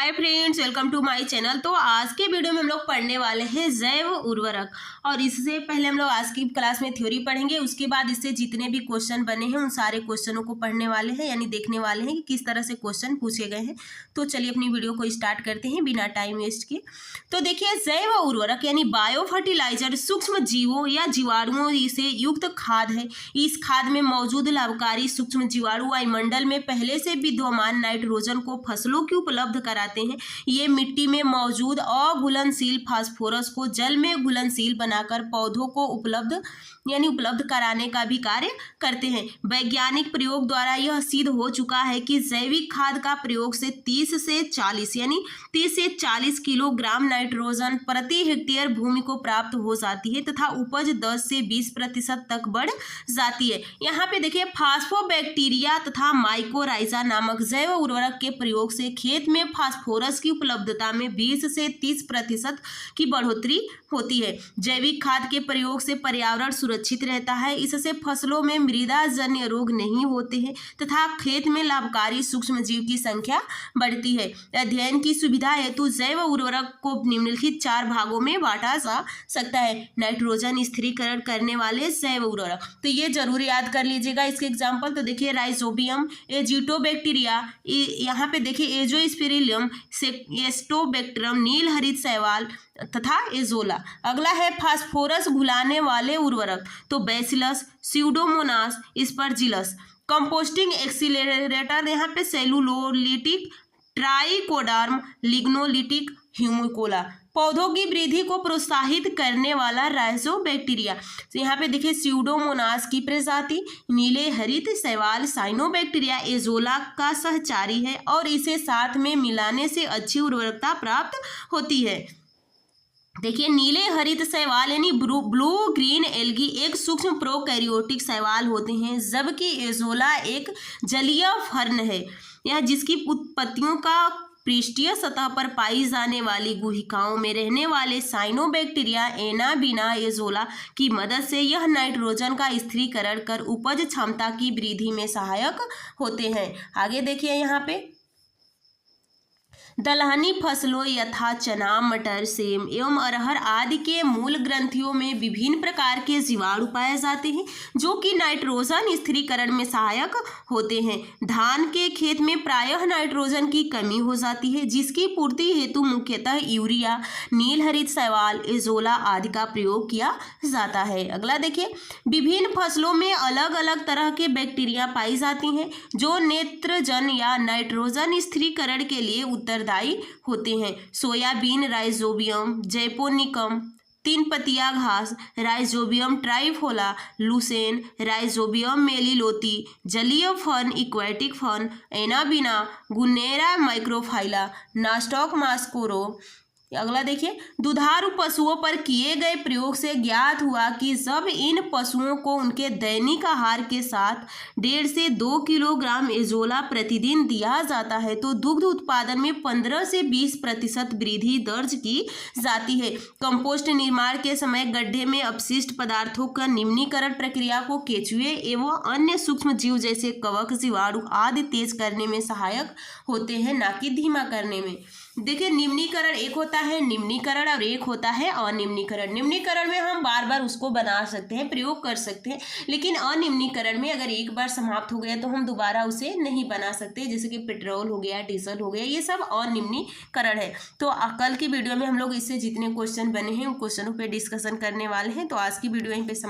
Hi friends, welcome to my channel. तो आज के वीडियो में हम लोग पढ़ने वाले हैं जैव उर्वरक। और इससे पहले हम लोग आज की क्लास में थ्योरी पढ़ेंगे, उसके बाद इससे जितने भी क्वेश्चन बने हैं उन सारे क्वेश्चनों को पढ़ने वाले हैं, यानी देखने वाले हैं कि किस तरह से क्वेश्चन पूछे गए हैं। तो चलिए अपनी वीडियो को स्टार्ट करते हैं बिना टाइम वेस्ट किए। तो देखिए, जैव उर्वरक यानी बायो फर्टिलाइजर सूक्ष्म जीवों या जीवाणुओं से युक्त खाद है। इस खाद में मौजूद लाभकारी सूक्ष्म जीवाणु वायुमंडल में पहले से विद्यमान नाइट्रोजन को फसलों की उपलब्ध कराते हैं। ये मिट्टी में मौजूद अघुलनशील फास्फोरस को जल में घुलनशील बनाकर पौधों को उपलब्ध कराने का भी कार्य करते हैं। वैज्ञानिक प्रयोग द्वारा यह सिद्ध हो चुका है कि जैविक खाद का प्रयोग से 30 से 40 किलोग्राम नाइट्रोजन प्रति हेक्टेयर भूमि को प्राप्त हो जाती है तथा उपज 10 से 20% तक बढ़ जाती है। यहाँ पे देखिए, फास्फोबैक्टीरिया तथा माइकोराइजा नामक जैव उर्वरक के प्रयोग से खेत में फास्फोरस की उपलब्धता में 20 से 30% की बढ़ोतरी होती है। जैविक खाद के प्रयोग से पर्यावरण सुरक्षित रहता है। इससे फसलों में मृदा जन्य रोग नहीं होते हैं तथा खेत में लाभकारी सूक्ष्म जीव की संख्या बढ़ती है। अध्ययन की सुविधा हेतु जैव उर्वरक को निम्नलिखित 4 भागों में बांटा जा सकता है। नाइट्रोजन स्थिरीकरण करने वाले जैव उर्वरक, तो ये जरूर याद कर लीजिएगा इसके एग्जाम्पल। तो देखिए, राइजोबियम, एजिटोबैक्टीरिया, यहाँ पे देखिए एजोस्पिरिलियम, एस्टोबैक्टरम, नील हरित शैवाल तथा एजोला। अगला है फास्फोरस घुलाने वाले उर्वरक, तो bacillus, Pseudomonas, Aspergillus. Composting accelerator, यहाँ पे सेलुलोलिटिक, ट्राइकोडर्म, लिग्नोलिटिक, ह्यूमिकोला। पौधों की वृद्धि को प्रोत्साहित करने वाला राइजोबैक्टीरिया, तो यहाँ पे देखिए स्यूडोमोनास की प्रजाति, नीले हरित शैवाल, साइनोबैक्टीरिया एजोला का सहचारी है और इसे साथ में मिलाने से अच्छी उर्वरकता प्राप्त होती है। देखिए, नीले हरित शैवाल यानी ब्लू ग्रीन एल्गी एक सूक्ष्म प्रोकैरियोटिक शैवाल होते हैं, जबकि एजोला एक जलीय फर्न है। यह जिसकी उत्पत्तियों का पृष्ठीय सतह पर पाई जाने वाली गुहिकाओं में रहने वाले साइनोबैक्टीरिया एनाबिना एजोला की मदद से यह नाइट्रोजन का स्थिरीकरण कर उपज क्षमता की वृद्धि में सहायक होते हैं। आगे देखिए, यहाँ पे दलहनी फसलों यथा चना, मटर, सेम एवं अरहर आदि के मूल ग्रंथियों में विभिन्न प्रकार के जीवाणु पाए जाते हैं जो कि नाइट्रोजन स्थिरीकरण में सहायक होते हैं। धान के खेत में प्रायः नाइट्रोजन की कमी हो जाती है, जिसकी पूर्ति हेतु मुख्यतः यूरिया, नील हरित शैवाल, एजोला आदि का प्रयोग किया जाता है। अगला देखिए, विभिन्न फसलों में अलग अलग तरह के बैक्टीरिया पाई जाती हैं जो नेत्रजन या नाइट्रोजन स्थिरीकरण के लिए उत्तरदायी होते हैं। सोयाबीन राइजोबियम जैपोनिकम, 3 पतिया घास राइजोबियम ट्राइफोला, लुसेन राइजोबियम मेलिलोती, जलीय फर्न इक्वेटिक फर्न एनाबिना, गुनेरा माइक्रोफाइला, नास्टॉक मास्कोरो। अगला देखिए, दुधारू पशुओं पर किए गए प्रयोग से ज्ञात हुआ कि जब इन पशुओं को उनके दैनिक आहार के साथ 1.5 से 2 किलोग्राम एजोला प्रतिदिन दिया जाता है तो दुग्ध उत्पादन में 15 से 20% वृद्धि दर्ज की जाती है। कंपोस्ट निर्माण के समय गड्ढे में अपशिष्ट पदार्थों का निम्नीकरण प्रक्रिया को केंचुए एवं अन्य सूक्ष्म जीव जैसे कवक, जीवाणु आदि तेज करने में सहायक होते हैं, ना कि धीमा करने में। देखिए, निम्नीकरण एक होता है निम्नीकरण और एक होता है अनिम्नीकरण। निम्नीकरण में हम बार बार उसको बना सकते हैं, प्रयोग कर सकते हैं, लेकिन अनिम्नीकरण में अगर एक बार समाप्त हो गया तो हम दोबारा उसे नहीं बना सकते, जैसे कि पेट्रोल हो गया, डीजल हो गया, ये सब अनिम्नीकरण है। तो कल की वीडियो में हम लोग इससे जितने क्वेश्चन बने हैं उन क्वेश्चनों पर डिस्कशन करने वाले हैं। तो आज की वीडियो यहीं पे